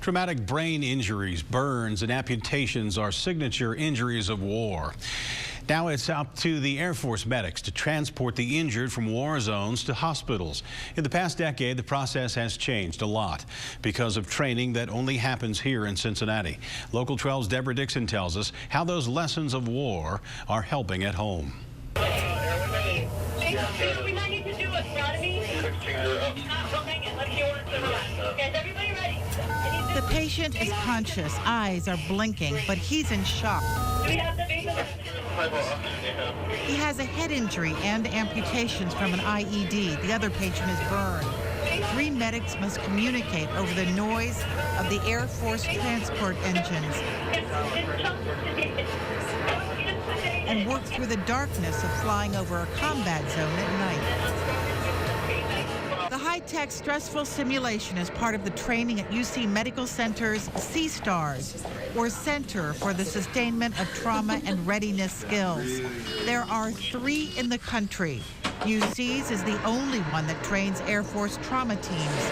Traumatic brain injuries, burns, and amputations are signature injuries of war. Now it's up to the Air Force medics to transport the injured from war zones to hospitals. In the past decade, the process has changed a lot because of training that only happens here in Cincinnati. Local 12's Deborah Dixon tells us how those lessons of war are helping at home. The patient is conscious, eyes are blinking, but he's in shock. He has a head injury and amputations from an IED. The other patient is burned. 3 medics must communicate over the noise of the Air Force transport engines and work through the darkness of flying over a combat zone at night. The high-tech, stressful simulation is part of the training at UC Medical Center's CSTARS, or Center for the Sustainment of Trauma and Readiness Skills. There are 3 in the country. UC's is the only one that trains Air Force trauma teams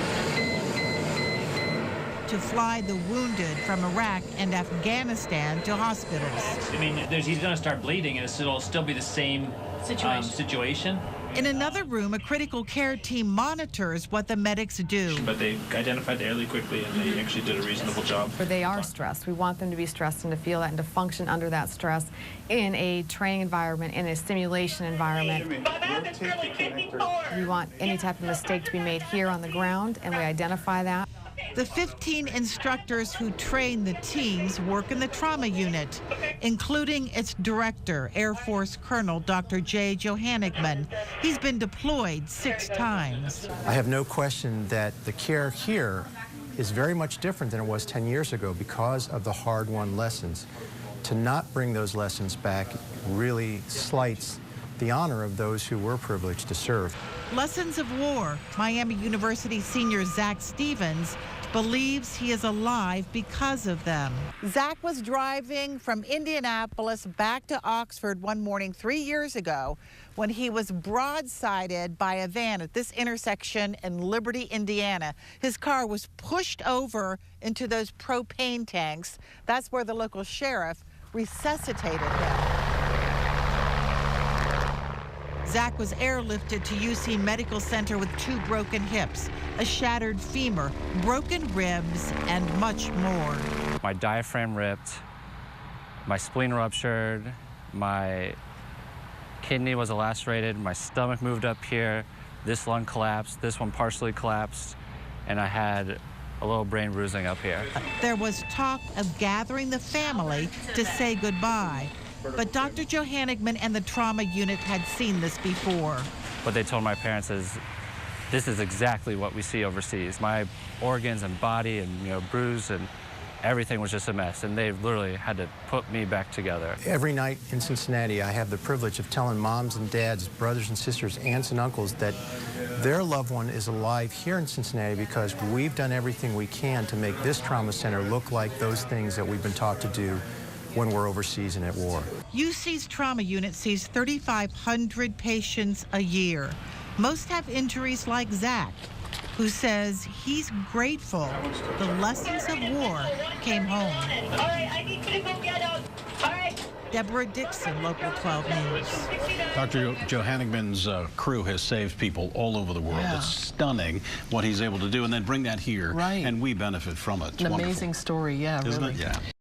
to fly the wounded from Iraq and Afghanistan to hospitals. I mean, he's going to start bleeding, and it'll still be the same situation. In another room, a critical care team monitors what the medics do. But they identified the airly quickly, and they actually did a reasonable job. But they are stressed. We want them to be stressed and to feel that and to function under that stress in a training environment, in a simulation environment. We want any type of mistake to be made here on the ground, and we identify that. The 15 instructors who train the teams work in the trauma unit, including its director, Air Force Colonel Dr. Jay Johannigman. He's been deployed 6 times. I have no question that the care here is very much different than it was 10 years ago because of the hard-won lessons. To not bring those lessons back really slights the honor of those who were privileged to serve. Lessons of war. Miami University senior Zach Stevens believes he is alive because of them. Zach was driving from Indianapolis back to Oxford one morning 3 years ago when he was broadsided by a van at this intersection in Liberty, Indiana. His car was pushed over into those propane tanks. That's where the local sheriff resuscitated him. Zach was airlifted to UC Medical Center with 2 broken hips, a shattered femur, broken ribs, and much more. My diaphragm ripped, my spleen ruptured, my kidney was lacerated, my stomach moved up here, this lung collapsed, this one partially collapsed, and I had a little brain bruising up here. There was talk of gathering the family to say goodbye. But Dr. Johannigman and the trauma unit had seen this before. What they told my parents is, this is exactly what we see overseas. My organs and body and bruise and everything was just a mess, and they literally had to put me back together. Every night in Cincinnati, I have the privilege of telling moms and dads, brothers and sisters, aunts and uncles that their loved one is alive here in Cincinnati because we've done everything we can to make this trauma center look like those things that we've been taught to do when we're overseas and at war. UC's trauma unit sees 3,500 patients a year. Most have injuries like Zach, who says he's grateful the lessons of war came home. All right, I need you to go get out. All right. Deborah Dixon, Local 12 News. Dr. Johannigman's crew has saved people all over the world. Yeah. It's stunning what he's able to do, and then bring that here, right, and we benefit from it. It's an wonderful. Amazing story, yeah, Isn't really. it? Yeah.